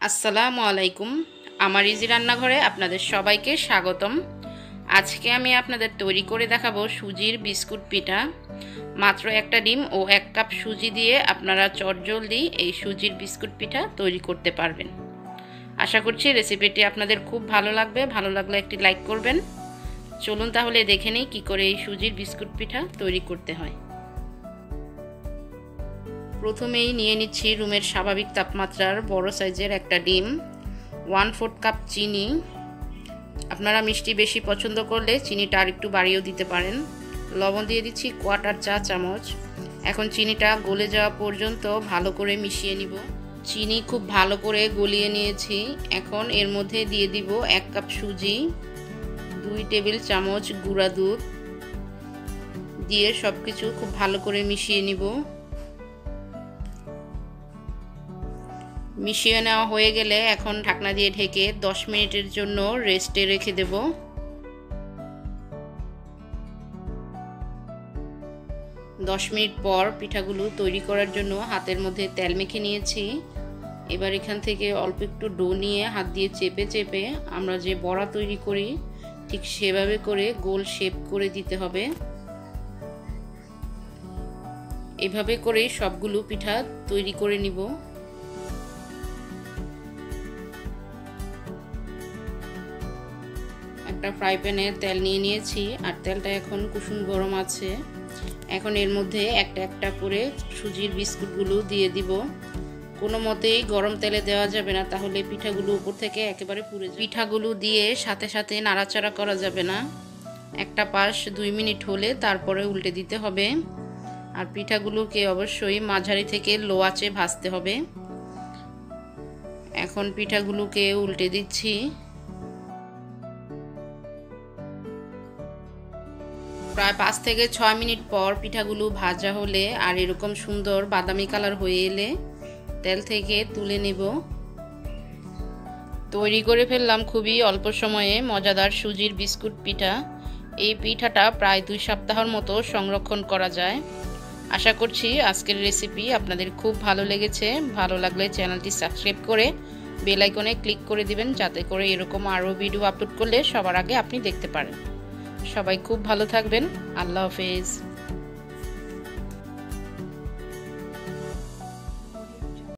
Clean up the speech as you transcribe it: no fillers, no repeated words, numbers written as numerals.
আসসালামু আলাইকুম। আমার ইজি রান্নাঘরে আপনাদের সবাইকে স্বাগতম। আজকে আমি আপনাদের তৈরি করে দেখাবো সুজির বিস্কুট পিঠা। মাত্র একটা ডিম ও 1 কাপ সুজি দিয়ে আপনারা চটজলদি এই সুজির বিস্কুট পিঠা তৈরি করতে পারবেন। আশা করছি রেসিপিটি আপনাদের খুব ভালো লাগবে। ভালো লাগলে একটি লাইক করবেন। চলুন তাহলে দেখে নিই কী করে এই সুজির বিস্কুট পিঠা তৈরি করতে হয়। প্রথমেই নিয়ে নিচ্ছি রুমের স্বাভাবিক তাপমাত্রার বড় সাইজের একটা ডিম, 1/4 কাপ চিনি। আপনারা মিষ্টি বেশি পছন্দ করলে চিনিটা আর একটু বাড়িয়েও দিতে পারেন। লবণ দিয়ে দিচ্ছি 1/4 চা চামচ। এখন চিনিটা গলে যাওয়া পর্যন্ত ভালো করে মিশিয়ে নিব। চিনি খুব ভালো করে গলিয়ে নিয়েছি। এখন এর মধ্যে দিয়ে দিব 1 কাপ সুজি, 2 টেবিল চামচ গুঁড়া দুধ দিয়ে সব কিছু খুব ভালো করে মিশিয়ে নিব। মিশিয়ে নেওয়া হয়ে গেলে এখন ঢাকনা দিয়ে ঢেকে 10 মিনিটের জন্য রেস্টে রেখে দেব। 10 মিনিট পর পিঠাগুলো তৈরি করার জন্য হাতের মধ্যে তেল মেখে নিয়েছি। এবার এখান থেকে অল্প একটু ডো নিয়ে হাত দিয়ে চেপে চেপে আমরা যে বড়া তৈরি করি ঠিক সেভাবে করে গোল শেপ করে দিতে হবে। এভাবে করে সবগুলো পিঠা তৈরি করে নিব। একটা ফ্রাই প্যানে তেল নিয়ে নিয়েছি আর তেলটা এখন কুসুম গরম আছে। এখন এর মধ্যে একটা একটা করে সুজির বিস্কুটগুলো দিয়ে দিব। কোনো মতেই গরম তেলে দেওয়া যাবে না, তাহলে পিঠাগুলো উপর থেকে একেবারে পুড়ে যাবে। পিঠাগুলো দিয়ে সাথে সাথে নাড়াচাড়া করা যাবে না। একটা পাশ 2 মিনিট হলে তারপরে উল্টে দিতে হবে। আর পিঠাগুলোকে অবশ্যই মাঝারি থেকে লো আঁচে ভাজতে হবে। এখন পিঠাগুলোকে উল্টে দিচ্ছি। প্রায় 5 থেকে 6 মিনিট পর পিঠাগুলো ভাজা হলে আর এরকম সুন্দর বাদামি কালার হয়ে এলে তেল থেকে তুলে নেব। তৈরি করে ফেললাম খুবই অল্প সময়ে মজাদার সুজির বিস্কুট পিঠা। এই পিঠাটা প্রায় 2 সপ্তাহের মতো সংরক্ষণ করা যায়। আশা করছি আজকের রেসিপি আপনাদের খুব ভালো লেগেছে। ভালো লাগলে চ্যানেলটি সাবস্ক্রাইব করে বেল আইকনে ক্লিক করে দিবেন, যাতে করে এরকম আরও ভিডিও আপলোড করলে সবার আগে আপনি দেখতে পারেন। সবাই খুব ভালো থাকবেন। আল্লাহ হাফেজ।